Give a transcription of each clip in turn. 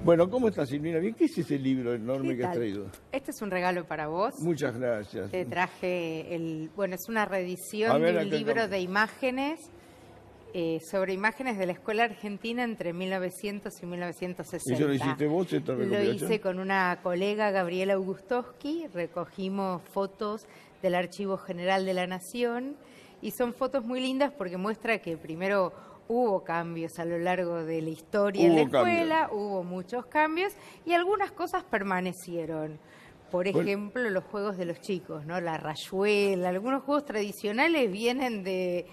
Bueno, ¿cómo estás, Silvina? Bien, ¿qué es ese libro enorme que has tal? traído? Este es un regalo para vos. Muchas gracias. Te traje es una A reedición ver, de un acá libro estamos. de imágenes sobre imágenes de la escuela argentina entre 1900 y 1960. ¿Eso lo hiciste vos, esta Lo recopilación? hice con una colega, Gabriela Augustowski. Recogimos fotos del Archivo General de la Nación y son fotos muy lindas porque muestra que primero hubo cambios a lo largo de la historia en la escuela, hubo muchos cambios y algunas cosas permanecieron. Por ejemplo, los juegos de los chicos, ¿no? La rayuela, algunos juegos tradicionales vienen de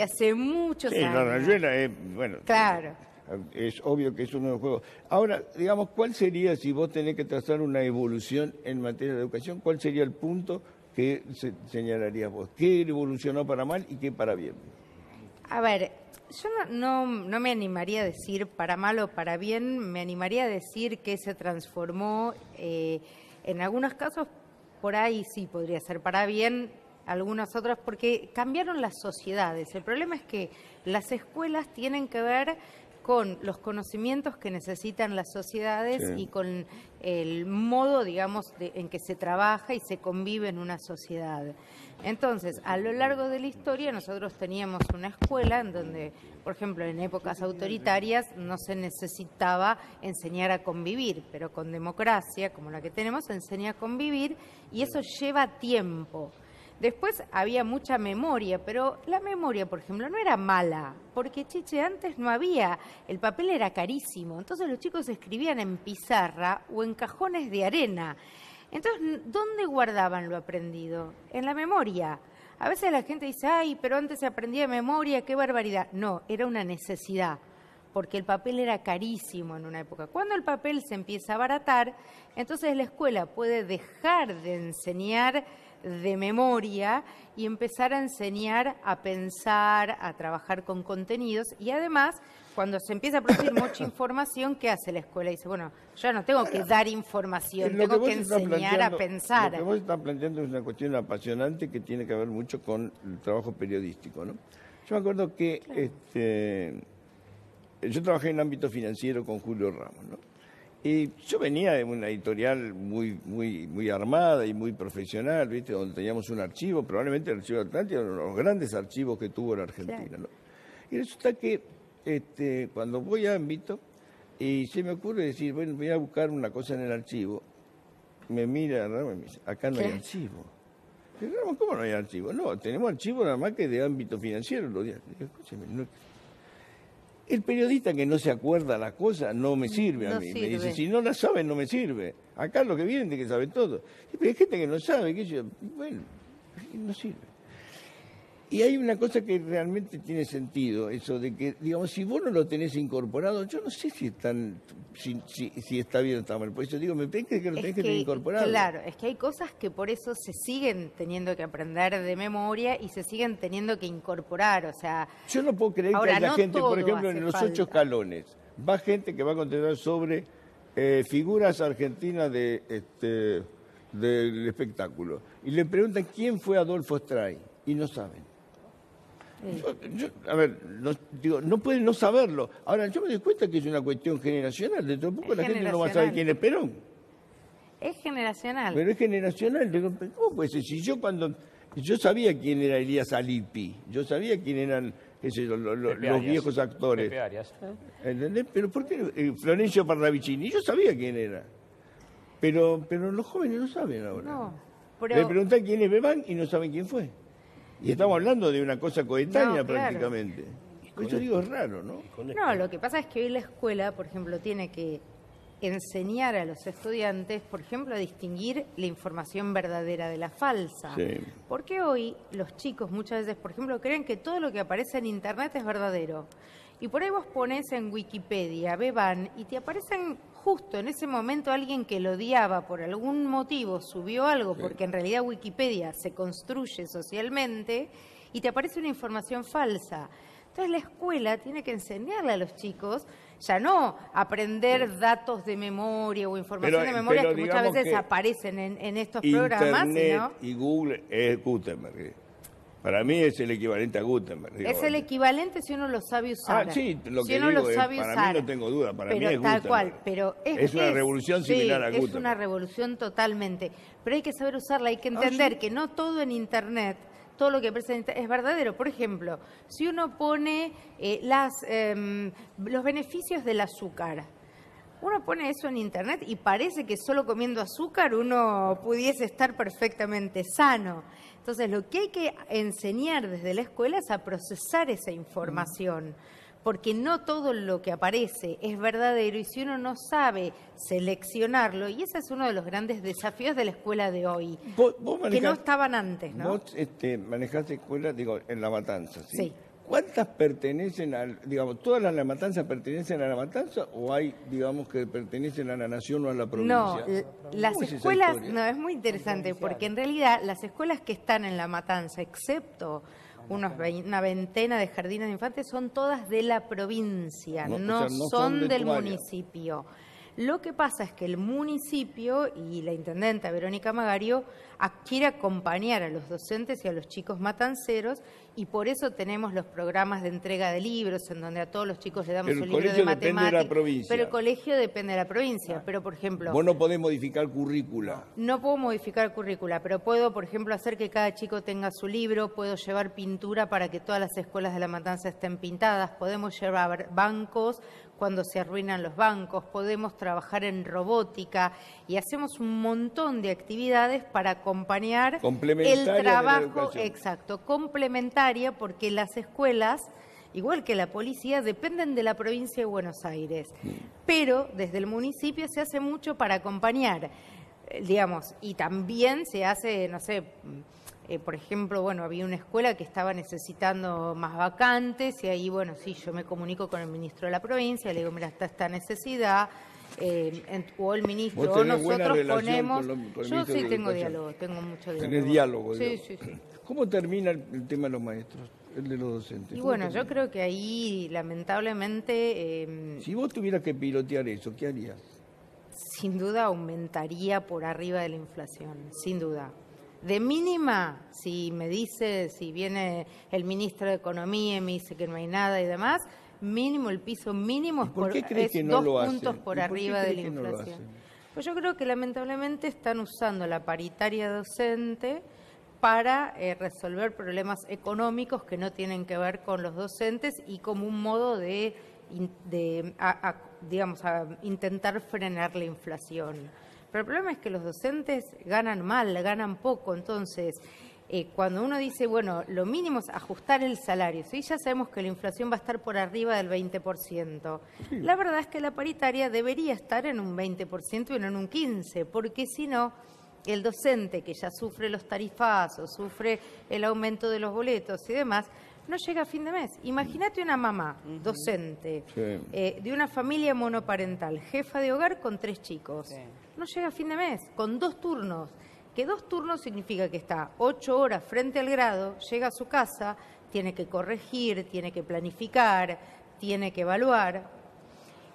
hace muchos años. La rayuela es, bueno, claro. Es obvio que es uno de los juegos. Ahora, digamos, ¿cuál sería, si vos tenés que trazar una evolución en materia de educación, cuál sería el punto que señalarías vos? ¿Qué evolucionó para mal y qué para bien? A ver, yo no me animaría a decir para mal o para bien, me animaría a decir que se transformó, en algunos casos por ahí sí podría ser para bien, algunos otros porque cambiaron las sociedades. El problema es que las escuelas tienen que ver con los conocimientos que necesitan las sociedades y con el modo, digamos, en que se trabaja y se convive en una sociedad. Entonces, a lo largo de la historia nosotros teníamos una escuela en donde, por ejemplo, en épocas autoritarias no se necesitaba enseñar a convivir, pero con democracia, como la que tenemos, se enseña a convivir y eso lleva tiempo. Después había mucha memoria, pero la memoria, por ejemplo, no era mala, porque, antes no había, el papel era carísimo, entonces los chicos escribían en pizarra o en cajones de arena. Entonces, ¿dónde guardaban lo aprendido? En la memoria. A veces la gente dice, ay, pero antes se aprendía de memoria, qué barbaridad. No, era una necesidad, porque el papel era carísimo en una época. Cuando el papel se empieza a abaratar, entonces la escuela puede dejar de enseñar de memoria y empezar a enseñar a pensar, a trabajar con contenidos y además cuando se empieza a producir mucha información, ¿qué hace la escuela? Dice, bueno, yo no tengo que dar información, tengo que enseñar a pensar. Lo que vos estás planteando es una cuestión apasionante que tiene que ver mucho con el trabajo periodístico, ¿no? Yo me acuerdo que yo trabajé en el ámbito financiero con Julio Ramos, ¿no? Y yo venía de una editorial muy armada y muy profesional, ¿viste? Donde teníamos un archivo, probablemente el Archivo Atlántico, uno de los grandes archivos que tuvo la Argentina, ¿no? Y resulta que cuando voy a ámbito y se me ocurre decir, bueno, voy a buscar una cosa en el archivo, me mira Ramos y me dice, acá no hay archivo. Y yo, Ramos, ¿cómo no hay archivo? No, tenemos archivo nada más que de ámbito financiero. Digo, escúcheme, no. El periodista que no se acuerda las cosas no me sirve a mí. Me dice, si no las saben, no me sirve. Acá lo que vienen de que saben todo. Pero hay gente que no sabe, que yo, bueno, no sirve. Y hay una cosa que realmente tiene sentido, eso de que, digamos, si vos no lo tenés incorporado, yo no sé si está bien o está mal. Por eso digo, me parece que lo tenés que tener incorporado. Claro, es que hay cosas que por eso se siguen teniendo que aprender de memoria y se siguen teniendo que incorporar, o sea... Yo no puedo creer que haya gente, por ejemplo, en los 8 escalones, va gente que va a contestar sobre figuras argentinas del espectáculo, y le preguntan quién fue Adolfo Stray, y no saben. A ver, no pueden no saberlo. Ahora, yo me doy cuenta que es una cuestión generacional. Dentro de poco la gente no va a saber quién es Perón. Es generacional. Pero es generacional. ¿Cómo puede ser? Si yo sabía quién era Elías Alipi, yo sabía quién eran los viejos actores. Pepe Arias. ¿Entendés? Pero ¿por qué Florencio Parravicini? Yo sabía quién era. Pero los jóvenes no saben ahora. No, Le preguntan quién es Bebán y no saben quién fue. Y estamos hablando de una cosa coetánea prácticamente. Por eso digo, es raro, ¿no? No, lo que pasa es que hoy la escuela, por ejemplo, tiene que enseñar a los estudiantes, por ejemplo, a distinguir la información verdadera de la falsa. Sí. Porque hoy los chicos muchas veces, por ejemplo, creen que todo lo que aparece en Internet es verdadero. Y por ahí vos pones en Wikipedia, Bebán, y te aparecen justo en ese momento alguien que lo odiaba por algún motivo, subió algo, porque en realidad Wikipedia se construye socialmente, y te aparece una información falsa. Entonces la escuela tiene que enseñarle a los chicos, ya no aprender datos de memoria o información de memoria que muchas veces aparecen en estos programas, Internet ¿no? y Google es Gutenberg. Para mí es el equivalente a Gutenberg. Digo, es el equivalente si uno lo sabe usar. Sí, lo si que uno digo lo es, sabe para usar. mí no tengo duda, para mí es Tal Gutenberg. cual, pero es una revolución similar a Gutenberg. Es una revolución totalmente, pero hay que saber usarla, hay que entender que no todo en Internet, todo lo que aparece en Internet es verdadero. Por ejemplo, si uno pone los beneficios del azúcar, uno pone eso en Internet y parece que solo comiendo azúcar uno pudiese estar perfectamente sano. Entonces, lo que hay que enseñar desde la escuela es a procesar esa información, porque no todo lo que aparece es verdadero y si uno no sabe seleccionarlo, y ese es uno de los grandes desafíos de la escuela de hoy, que no estaban antes, ¿no? Vos manejaste escuelas, digo, en La Matanza, ¿sí? Sí. ¿Cuántas pertenecen todas las La Matanza pertenecen a La Matanza o hay, digamos, que pertenecen a la nación o a la provincia? No, las escuelas, no, es muy interesante porque en realidad las escuelas que están en La Matanza, excepto una veintena de jardines de infantes, son todas de la provincia, no son del municipio. Lo que pasa es que el municipio y la intendenta Verónica Magario quiere acompañar a los docentes y a los chicos matanceros y por eso tenemos los programas de entrega de libros en donde a todos los chicos le damos un libro de matemáticas. Pero el colegio depende de la provincia. Pero, por ejemplo... Vos no podés modificar currícula. No puedo modificar currícula, pero puedo, por ejemplo, hacer que cada chico tenga su libro, puedo llevar pintura para que todas las escuelas de La Matanza estén pintadas, podemos llevar bancos cuando se arruinan los bancos, podemos trabajar en robótica y hacemos un montón de actividades para acompañar el trabajo, exacto, complementaria, porque las escuelas, igual que la policía, dependen de la provincia de Buenos Aires, pero desde el municipio se hace mucho para acompañar, digamos, y también se hace, no sé, por ejemplo, bueno, había una escuela que estaba necesitando más vacantes y ahí, bueno, sí, yo me comunico con el ministro de la provincia, le digo, mira, está esta necesidad, o el ministro, o nosotros ponemos... Yo sí tengo diálogo, tengo mucho diálogo. ¿Tenés diálogo? Sí. ¿Cómo termina el tema de los maestros, el de los docentes? Y bueno, yo creo que ahí, lamentablemente... si vos tuvieras que pilotear eso, ¿qué harías? Sin duda aumentaría por arriba de la inflación, sin duda. De mínima, si viene el ministro de Economía y me dice que no hay nada y demás, mínimo, el piso mínimo es 2 puntos por arriba de la inflación. Pues yo creo que lamentablemente están usando la paritaria docente para resolver problemas económicos que no tienen que ver con los docentes y como un modo de intentar frenar la inflación. Pero el problema es que los docentes ganan mal, ganan poco, entonces cuando uno dice, bueno, lo mínimo es ajustar el salario, ¿sí? Ya sabemos que la inflación va a estar por arriba del 20%. Sí. La verdad es que la paritaria debería estar en un 20% y no en un 15%, porque si no, el docente que ya sufre los tarifazos, sufre el aumento de los boletos y demás, no llega a fin de mes. Imagínate una mamá docente de una familia monoparental, jefa de hogar con 3 chicos. Sí. No llega a fin de mes, con 2 turnos. Que 2 turnos significa que está 8 horas frente al grado, llega a su casa, tiene que corregir, tiene que planificar, tiene que evaluar.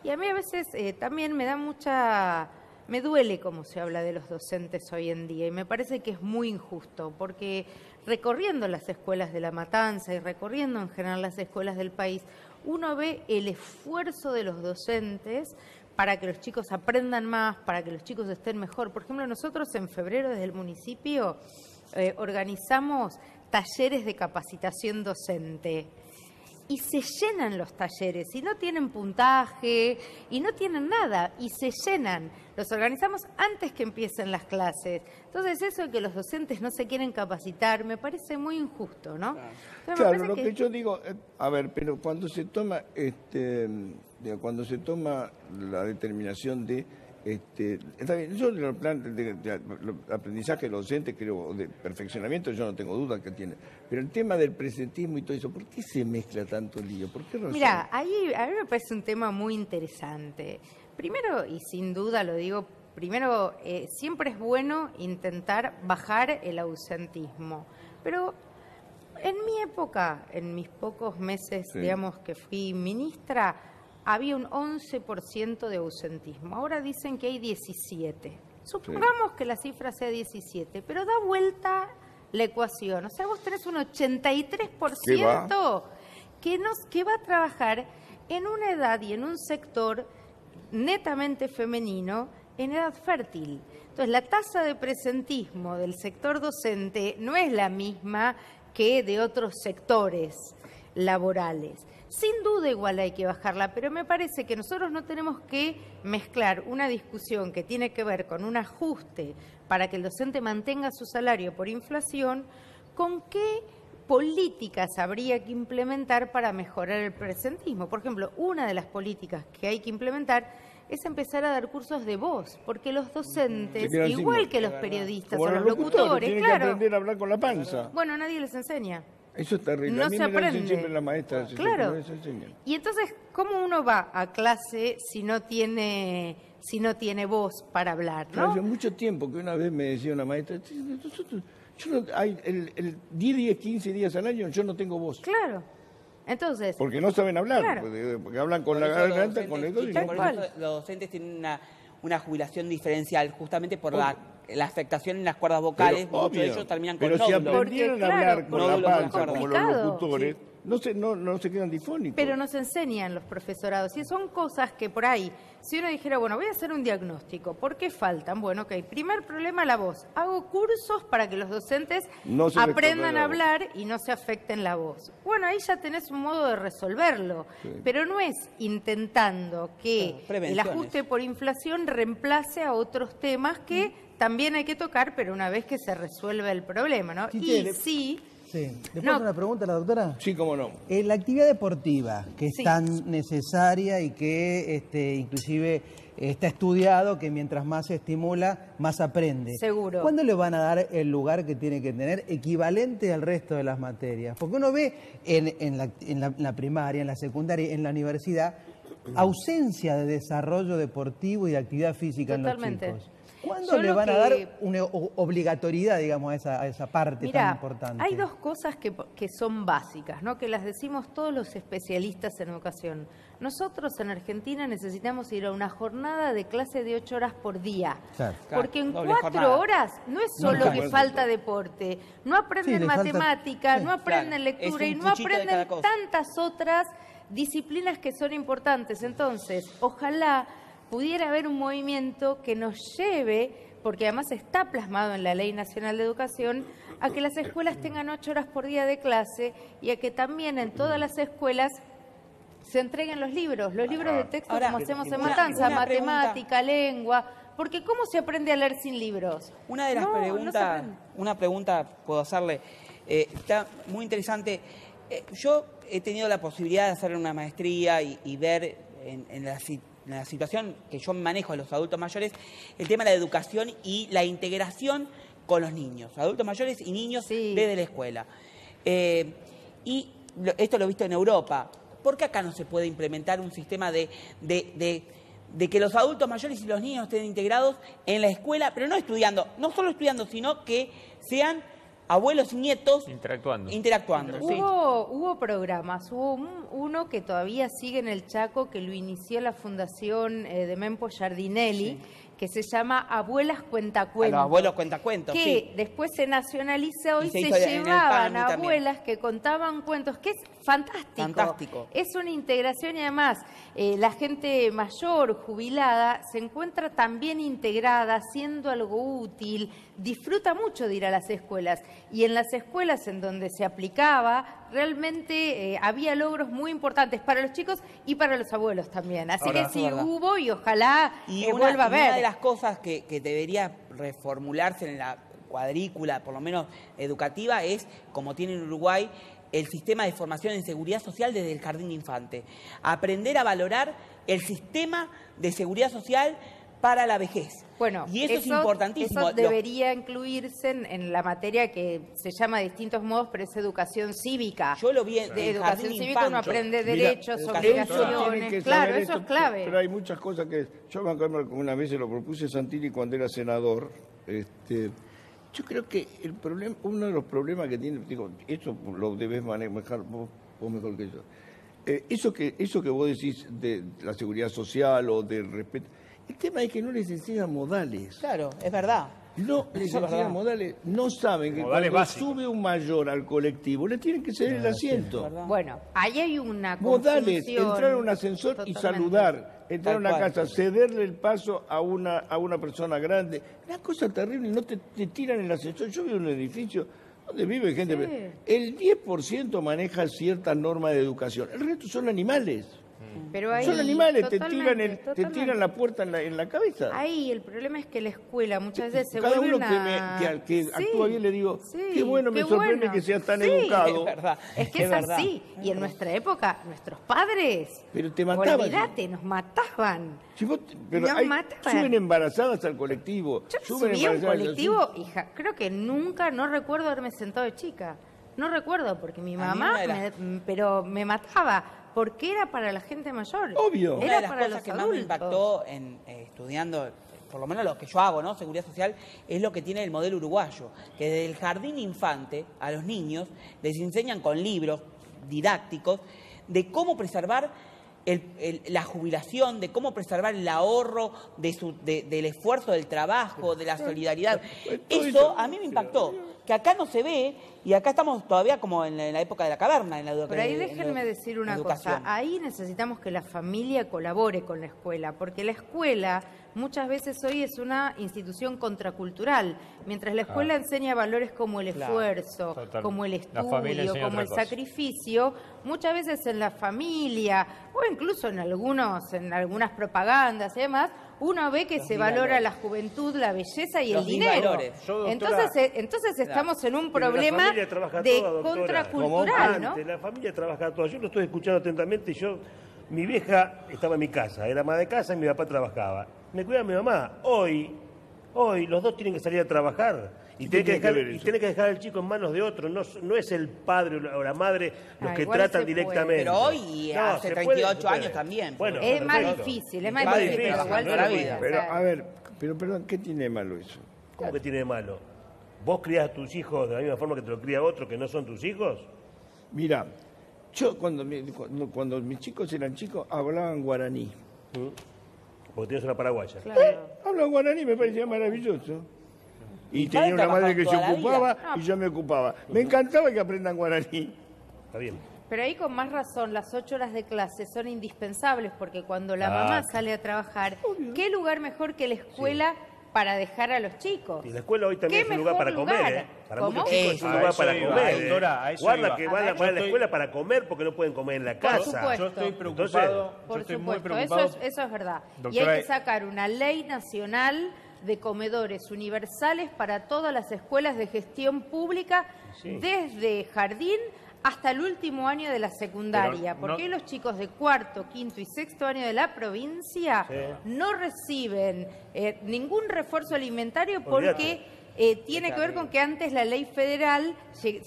Y a mí a veces también me duele cómo se habla de los docentes hoy en día y me parece que es muy injusto porque recorriendo las escuelas de La Matanza y recorriendo en general las escuelas del país, uno ve el esfuerzo de los docentes para que los chicos aprendan más, para que los chicos estén mejor. Por ejemplo, nosotros en febrero desde el municipio organizamos talleres de capacitación docente. Y se llenan los talleres, y no tienen puntaje, y no tienen nada, y se llenan. Los organizamos antes que empiecen las clases. Entonces, eso de que los docentes no se quieren capacitar, me parece muy injusto, ¿no? Claro, lo que yo digo, a ver, pero cuando se toma la determinación de... está bien, yo de los planes de aprendizaje de los docentes, creo, de perfeccionamiento, yo no tengo duda que tiene. Pero el tema del presentismo y todo eso, ¿por qué se mezcla tanto lío? ¿Por qué razón? Mira, ahí a mí me parece un tema muy interesante. Primero, y sin duda lo digo, siempre es bueno intentar bajar el ausentismo. Pero en mi época, en mis pocos meses, digamos, que fui ministra, había un 11% de ausentismo. Ahora dicen que hay 17%. Supongamos que la cifra sea 17%, pero da vuelta la ecuación. O sea, vos tenés un 83% que va a trabajar en una edad y en un sector netamente femenino en edad fértil. Entonces, la tasa de presentismo del sector docente no es la misma que de otros sectores laborales. Sin duda igual hay que bajarla, pero me parece que nosotros no tenemos que mezclar una discusión que tiene que ver con un ajuste para que el docente mantenga su salario por inflación, con qué políticas habría que implementar para mejorar el presentismo. Por ejemplo, una de las políticas que hay que implementar es empezar a dar cursos de voz, porque los docentes, igual que los periodistas o los locutores, tienen que aprender a hablar con la panza. Bueno, nadie les enseña. Eso es terrible. No a mí se me lo dicen aprende. siempre las maestras. Claro. No les enseñan. Y entonces, ¿cómo uno va a clase si no tiene voz para hablar, Claro, no? hace mucho tiempo que una vez me decía una maestra, yo no, hay el 10, 15 días al año yo no tengo voz. Claro. Entonces, Porque no saben hablar, Claro. porque hablan con la garganta, con el dedo y Tal no. Por cual. eso los docentes tienen una jubilación diferencial, justamente por la afectación en las cuerdas vocales. Pero, Muchos de obvio. ellos terminan Pero con si nódulos. aprendieron Porque, a hablar claro, con nódulos la panza, son como los complicados. locutores, no se quedan difónicos. pero nos enseñan los profesorados. Y son cosas que por ahí, si uno dijera, bueno, voy a hacer un diagnóstico, ¿por qué faltan? Bueno, ok, primer problema, la voz. Hago cursos para que los docentes No se les aprendan toque la a voz. hablar y no se afecten la voz. Bueno, ahí ya tenés un modo de resolverlo, pero no es intentando que Claro, el prevenciones. ajuste por inflación reemplace a otros temas que también hay que tocar, pero una vez que se resuelve el problema, ¿no? Chiche, Y sí, Sí. ¿Le puedo No. hacer una pregunta a la doctora? Sí, cómo no. La actividad deportiva, que es Sí. tan necesaria y que inclusive está estudiado que mientras más se estimula, más aprende. Seguro. ¿Cuándo le van a dar el lugar que tiene que tener equivalente al resto de las materias? Porque uno ve en la primaria, en la secundaria, en la universidad, ausencia de desarrollo deportivo y de actividad física Totalmente. en los chicos. ¿Cuándo Yo le lo van a que- dar una obligatoriedad, digamos, a esa parte tan Mira, importante? hay dos cosas que son básicas, ¿no? Que las decimos todos los especialistas en educación. Nosotros en Argentina necesitamos ir a una jornada de clase de 8 horas por día. Claro. Porque en Doble 4 jornada. horas no es solo No, que claro. falta deporte, no aprenden Sí, le falta- matemática, sí. no aprenden Claro, lectura es y un no cuchito de cada aprenden cosa. tantas otras disciplinas que son importantes. Entonces, ojalá pudiera haber un movimiento que nos lleve, porque además está plasmado en la Ley Nacional de Educación, a que las escuelas tengan 8 horas por día de clase y a que también en todas las escuelas se entreguen los libros de texto Ahora, como hacemos en una- Matanza, una pregunta. matemática, lengua, porque ¿cómo se aprende a leer sin libros? Una de las No, no se preguntas, aprende. una pregunta puedo hacerle, está muy interesante. Yo he tenido la posibilidad de hacer una maestría y ver en la situación que yo manejo de los adultos mayores, el tema de la educación y la integración con los niños, adultos mayores y niños Sí. desde la escuela. Esto lo he visto en Europa. ¿Por qué acá no se puede implementar un sistema de que los adultos mayores y los niños estén integrados en la escuela, pero no solo estudiando, sino que sean abuelos y nietos Interactuando. sí. Hubo programas, uno que todavía sigue en el Chaco, que lo inició la Fundación de Mempo Giardinelli, que se llama Abuelas A Cuentacuentos. los abuelos cuentacuentos, que sí. después se nacionalizó y Y se se hizo en el llevaban PAMI también. abuelas que contaban cuentos, que es fantástico. Fantástico. Es una integración y además la gente mayor, jubilada, se encuentra también integrada, haciendo algo útil, disfruta mucho de ir a las escuelas. Y en las escuelas en donde se aplicaba, realmente había logros muy importantes para los chicos y para los abuelos también. Así Ahora, que sí eso es verdad. hubo y ojalá Y vuelva a una ver. de las cosas que debería reformularse en la cuadrícula, por lo menos educativa, es, como tiene en Uruguay, el sistema de formación en seguridad social desde el jardín de infante. Aprender a valorar el sistema de seguridad social para la vejez. Bueno, y eso es importantísimo. Eso debería incluirse en la materia que se llama de distintos modos, pero es educación cívica. Yo lo vi en de el educación jardín cívica uno infante. aprende Mira, derechos, educación tienen obligaciones. que Claro, saber eso esto, es clave. Pero hay muchas cosas que... Yo me acuerdo que una vez se lo propuse a Santini cuando era senador. Yo creo que el problema, uno de los problemas que tiene, digo, esto lo debes manejar vos mejor que yo. Eso que vos decís de la seguridad social o del respeto, el tema es que no les enseñan modales. Claro, es verdad. No, les enseñan modales, no saben que Modales cuando básicos. sube un mayor al colectivo le tienen que ceder el asiento. Bueno, ahí hay una Modales, confusión entrar a un ascensor y totalmente. saludar, entrar a Tal una cual. casa, cederle el paso a una persona grande. Una cosa terrible, no te tiran el ascensor. Yo vivo en un edificio donde vive gente. Sí. El 10% maneja ciertas normas de educación, el resto son animales. Pero ahí, Son animales, te totalmente, tiran totalmente. la puerta en la cabeza. Ahí el problema es que la escuela muchas veces se Cada vuelve uno que Sí, actúa bien le digo, sí, qué bueno, me qué sorprende bueno. que seas tan Sí, educado. Es verdad. Es que es verdad. así. Y en nuestra época, nuestros padres, Pero te mataban. olvídate, nos mataban. Si vos- pero Nos mataban. suben embarazadas al colectivo. Yo suben subí a un embarazadas al colectivo y creo que nunca, no recuerdo haberme sentado de chica. No recuerdo, porque mi A mí mamá, una de las- pero me mataba, porque era para la gente mayor. Obvio. Una Era de las para cosas los que más me adultos. impactó en estudiando, por lo menos lo que yo hago, ¿no? Seguridad social, es lo que tiene el modelo uruguayo, que desde el jardín infante a los niños les enseñan con libros didácticos de cómo preservar la jubilación, de cómo preservar el ahorro del esfuerzo del trabajo, de la solidaridad. Eso a mí me impactó, que acá no se ve y acá estamos todavía como en la época de la caverna. En la Pero ahí déjenme decir una cosa, ahí necesitamos que la familia colabore con la escuela, porque la escuela muchas veces hoy es una institución contracultural, mientras la escuela enseña valores como el Claro, esfuerzo, totalmente. como el La familia estudio, enseña como otra el cosa. sacrificio, muchas veces en la familia o incluso en algunas propagandas y demás, uno ve que se valora valores. la juventud, la belleza y Los el dinero. disvalores. Yo, doctora- Entonces estamos en un Pero la problema familia trabaja de toda, doctora. contracultural, ¿no? Antes, la familia trabaja toda. Yo lo estoy escuchando atentamente. Mi vieja estaba en mi casa, era ama de casa y mi papá trabajaba. Me cuidaba mi mamá. Hoy los dos tienen que salir a trabajar. Y ¿Qué tiene tiene que ver eso? que dejar al chico en manos de otro. No es el padre o la madre los que igual tratan se puede. directamente. Pero hoy, No, hace se 38 puede. años también. Bueno, Es más perfecto. difícil, es Es más más difícil, difícil, pero igual no se la puede vida. Pero, hacer. a ver, perdón, ¿qué tiene de malo eso? ¿Cómo que tiene de malo? ¿Vos criás a tus hijos de la misma forma que te lo cría otro que no son tus hijos? Mira, yo cuando mis chicos eran chicos hablaban guaraní. Porque tienes una paraguaya. Hablaban guaraní, me parecía maravilloso. Y Y tenía una trabajan madre que se toda la ocupaba vida. y yo me ocupaba. Me encantaba que aprendan guaraní. Está bien. Pero ahí con más razón, las 8 horas de clase son indispensables porque cuando la mamá sale a trabajar, ¿qué lugar mejor que la escuela para dejar a los chicos? Y la escuela hoy también ¿Qué es un lugar para mejor comer, lugar? ¿eh? Para ¿Cómo? muchos chicos es un A lugar eso para iba, comer, ¿eh? doctora, a eso Guarda iba. que A van ver. a Yo la estoy- escuela para comer porque no pueden comer en la Por casa. supuesto. Yo estoy Entonces, preocupado. Por yo estoy muy supuesto, preocupado. eso es verdad. Y Doctora, hay que sacar una ley nacional de comedores universales para todas las escuelas de gestión pública, desde jardín hasta el último año de la secundaria. Pero no- Porque los chicos de cuarto, quinto y sexto año de la provincia no reciben ningún refuerzo alimentario porque tiene que ver con que antes la ley federal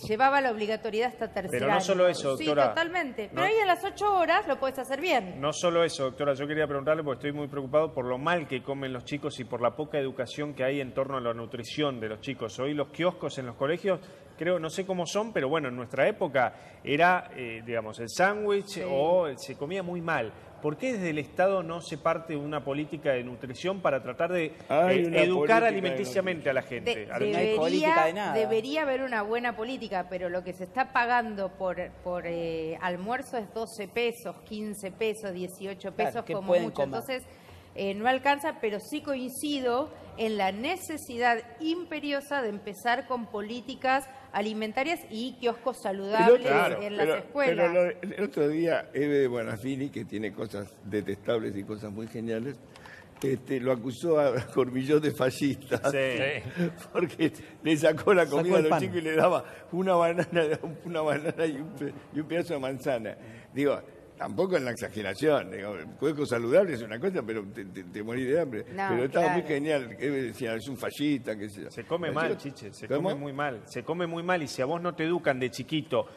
llevaba la obligatoriedad hasta tercer Pero no año. solo eso, Sí, doctora. totalmente. Pero No- ahí a las 8 horas lo puedes hacer bien. No solo eso, doctora, yo quería preguntarle porque estoy muy preocupado por lo mal que comen los chicos y por la poca educación que hay en torno a la nutrición de los chicos. Hoy los kioscos en los colegios, creo, no sé cómo son, pero bueno, en nuestra época era, digamos, el sándwich o se comía muy mal. ¿Por qué desde el Estado no se parte una política de nutrición para tratar de Hay una política educar de alimenticiamente a la gente? De- a los chicos? hay política de nada. debería haber una buena política, pero lo que se está pagando por almuerzo es 12 pesos, 15 pesos, 18 Claro, pesos ¿qué como pueden mucho. comer? Entonces, no alcanza, pero sí coincido en la necesidad imperiosa de empezar con políticas alimentarias y kioscos saludables en las escuelas. pero el otro día, Eve de Bonafini, que tiene cosas detestables y cosas muy geniales, lo acusó a Cormillot de fascista. Sí. Porque le sacó la comida a el los pan. chicos y le daba una banana y un pedazo de manzana. Digo, tampoco en la exageración. Digo, hueco saludable es una cosa, pero te morís de hambre. No, pero estaba claro. muy genial. Eve decía, es un fascista, qué sé yo. Se come Los mal, chicos- Chiche, se ¿Cómo? come muy mal. Se come muy mal y si a vos no te educan de chiquito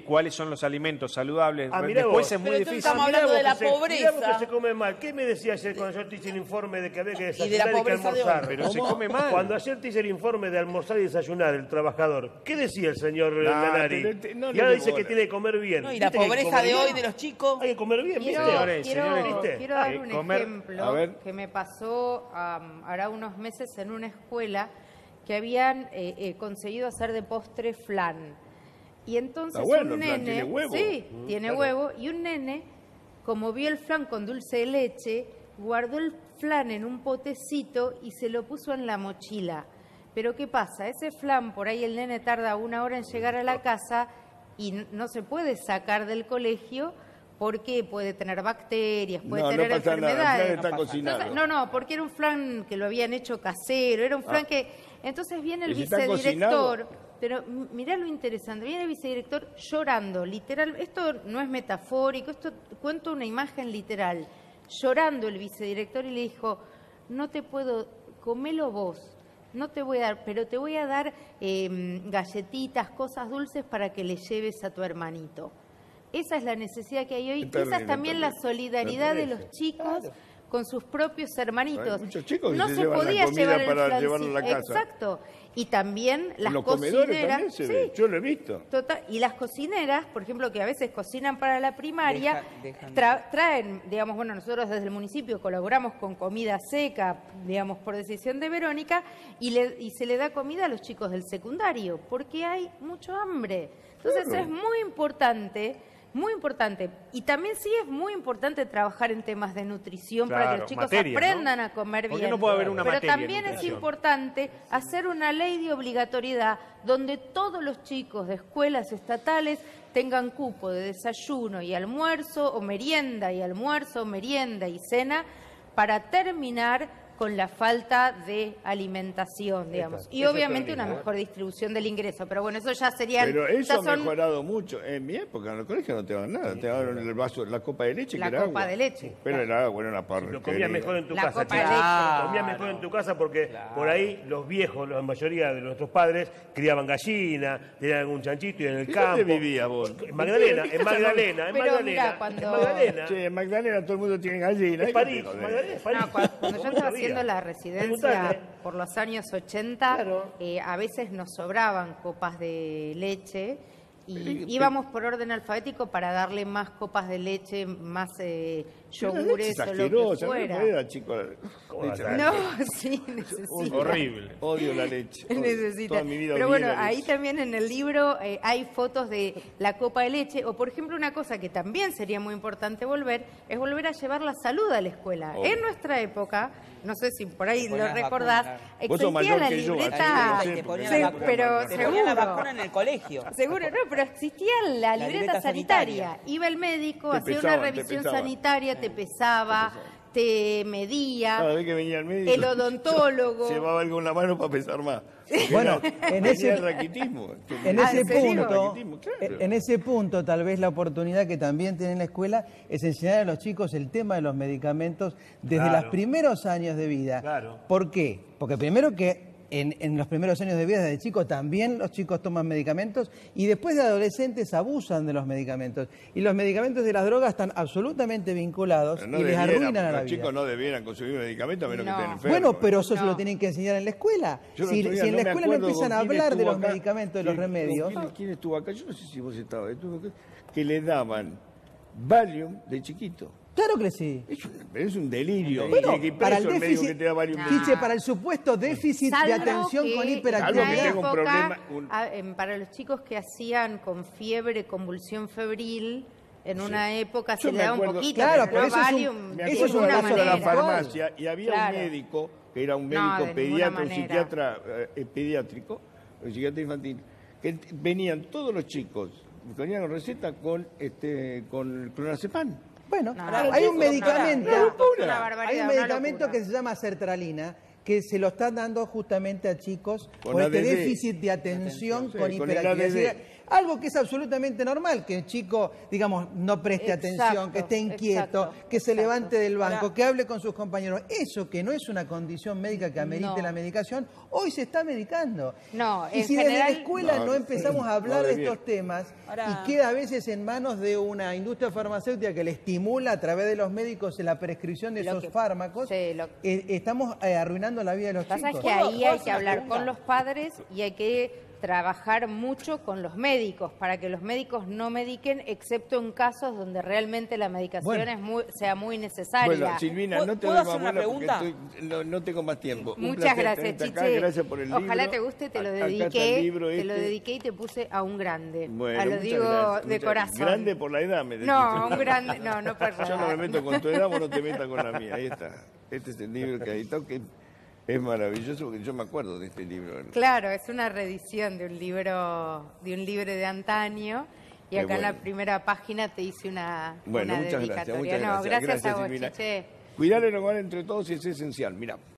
cuáles son los alimentos saludables, Ah, mirá después vos. es muy Pero entonces difícil. estamos Mirá hablando vos de la que se- mirá vos pobreza. que se come mal. ¿Qué me decía ayer cuando yo te hice el informe de que había que Y de la desayunar y que pobreza de almorzar? hoy. Pero se come mal. Cuando ayer te hice el informe de almorzar y desayunar, el trabajador, ¿qué decía el señor Nanari? no y le ahora dé dice que bola. tiene que comer bien. No, y la ¿Viste que hay que pobreza comer de hoy bien? de los chicos. Hay que comer bien, ¿viste? Señores, señores, Quiero dar un comer- ejemplo a ver. que me pasó hará unos meses en una escuela que habían conseguido hacer de postre flan. Y entonces Está bueno, un el flan nene, tiene huevo. sí, tiene claro. huevo, y un nene, como vio el flan con dulce de leche, guardó el flan en un potecito y se lo puso en la mochila. Pero ¿qué pasa? Ese flan, por ahí el nene tarda 1 hora en llegar a la casa y no se puede sacar del colegio porque puede tener bacterias, puede No, no tener pasa nada, el enfermedades. flan está cocinado. Entonces, no, porque era un flan que lo habían hecho casero, era un flan que... Entonces viene el ¿Y si está vicedirector, cocinado? pero mirá lo interesante, viene el vicedirector llorando, literal, esto no es metafórico, esto cuento una imagen literal, llorando el vicedirector y le dijo, no te puedo, comelo vos, no te voy a dar, pero te voy a dar galletitas, cosas dulces para que le lleves a tu hermanito. Esa es la necesidad que hay hoy. Es terrible, Esa es también la terrible. solidaridad de Terrible. los chicos con sus propios hermanitos. Hay muchos chicos que no se se llevan la podía comida llevar el para flancito. llevarlo a la casa. Exacto. Y también las En los comedores cocineras. también se ve, yo lo he visto. Total, y las cocineras, por ejemplo, que a veces cocinan para la primaria, Dejan- traen, digamos, bueno, nosotros desde el municipio colaboramos con comida seca, digamos, por decisión de Verónica, y se le da comida a los chicos del secundario, porque hay mucho hambre. Entonces Claro. es muy importante. Muy importante. Y también sí es muy importante trabajar en temas de nutrición para que Claro, los chicos materia, ¿no? aprendan a comer ¿Por qué bien. no puede haber una Pero materia en también es nutrición? importante hacer una ley de obligatoriedad donde todos los chicos de escuelas estatales tengan cupo de desayuno y almuerzo, o merienda y almuerzo, merienda y cena, para terminar con la falta de alimentación, digamos. Y eso obviamente termina, una ¿no? mejor distribución del ingreso. Pero bueno, eso ya sería... Pero eso ya ha son mejorado mucho. En mi época, en el colegio no te daban nada. Te daban el vaso, la copa de leche, la que era copa agua. de leche. Pero era agua, era una porquería. Lo comías mejor en tu La casa, copa de chicos. leche. Comías mejor en tu casa porque por ahí los viejos, la mayoría de nuestros padres, criaban gallina, tenían algún chanchito y en el ¿Y campo. dónde vivías vos? En Magdalena, en Magdalena, en Pero Magdalena. mirá, cuando- En Magdalena. Che, en Magdalena todo el mundo tiene gallina. Es París, Magdalena es París. No, cuando yo Como estaba sabía. haciendo la residencia Preguntale. por los años 80, Claro. a veces nos sobraban copas de leche y Pero- íbamos por orden alfabético para darle más copas de leche, más yogures o lo que asquerosa, fuera. no era chico. ¿Cómo vas a No, sí, necesito. Horrible. Odio la leche. Odio. Necesita. Toda mi vida Pero odié bueno, la ahí leche. también en el libro hay fotos de la copa de leche, o por ejemplo una cosa que también sería muy importante volver, es volver a llevar la salud a la escuela. Obvio. En nuestra época, no sé si por ahí Te lo ponían las recordás, vacunas. Vos sos existía mayor la que yo, libreta... así Te que ponían Sí, la vacuna. pero Te ponían la seguro. vacuna en el colegio. Seguro, no, pero existía la libreta libreta sanitaria. sanitaria. Iba el médico, Te hacía pesaban, una te revisión pesaban. sanitaria, te pesaba, te medía, Cada vez que venía el médico. el odontólogo. Llevaba algo en la mano para pesar más. Bueno, Era- en venía ese- el raquitismo. En Ah, ese ¿en serio? punto, Raquitismo, claro. en ese punto, tal vez la oportunidad que también tiene la escuela es enseñar a los chicos el tema de los medicamentos desde Claro. los primeros años de vida. Claro. ¿Por qué? Porque primero que en los primeros años de vida, desde chicos, también los chicos toman medicamentos y después de adolescentes abusan de los medicamentos. Y los medicamentos de las drogas están absolutamente vinculados Pero no y les debieran, arruinan a la los vida. chicos no debieran consumir medicamentos a menos No. que estén enfermos. Bueno, pero eso se No. lo tienen que enseñar en la escuela. Yo el Si, otro día si en la me escuela no acuerdo empiezan a con quién hablar de estuvo los acá, medicamentos, de los quién- remedios... ¿Quién estuvo acá? Yo no sé si vos estabas. Que le daban Valium de chiquito. Claro que sí. Es un delirio. Bueno, Tiene que ir para el preso médico déficit, que te da Valium de No. chiquito. Chiche, para el supuesto déficit de Salvo atención que con en Salvo que hiperactividad. tenga un época, problema, para los chicos que hacían con fiebre, convulsión febril, en una época Yo se me le daba un acuerdo- poquito, Claro, pero pero no eso es un- Valium Me de eso acuerdo es de una la ninguna de la manera. farmacia y había Claro. un médico que era un No, médico de pediatra, ninguna un manera. psiquiatra pediátrico, un psiquiatra infantil, que venían todos los chicos, venían con receta con clonazepam. Bueno, No, hay un no, medicamento, no, locura. una barbaridad, hay un una medicamento locura. que se llama sertralina, que se lo están dando justamente a chicos Con por este ADD. déficit de atención Sí, con con el hiperactividad. ADD. Algo que es absolutamente normal, que el chico, digamos, no preste Exacto, atención, que esté inquieto, exacto, que se exacto. levante del banco, Ahora- que hable con sus compañeros. Eso que no es una condición médica que amerite No. la medicación, hoy se está medicando. No, y en si desde la general- escuela no, No, empezamos a hablar no de debiera. estos temas Ahora- y queda a veces en manos de una industria farmacéutica que le estimula a través de los médicos la prescripción de Lo esos que- fármacos, sí, estamos arruinando la vida de los Lo que pasa es chicos. que ahí hay ¿Puedo que hacer una hablar pregunta? con los padres y hay que trabajar mucho con los médicos para que los médicos no mediquen, excepto en casos donde realmente la medicación sea muy necesaria. Bueno, Silvina, no te ¿Puedo doy hacer más una bola porque pregunta? no tengo más tiempo. Un Muchas placer gracias, tenerte acá, Chiche. gracias por el libro. Ojalá te guste, te lo Acá está el dediqué. libro Te lo este. dediqué y te puse a un grande. Bueno, lo muchas digo gracias, de muchas- corazón. Grande por la edad, me decís. No, un grande, no por Yo no me meto con tu edad, vos no te metas con la mía. Ahí está. Este es el libro que editó, que es maravilloso porque yo me acuerdo de este libro. Claro, es una reedición de un libro de antaño. Y Qué acá en la bueno. primera página te hice una Bueno, muchas dedicatoria. gracias. Muchas No, gracias a vos, Silvina. Chiche. Cuidar el hogar entre todos es esencial. Mirá.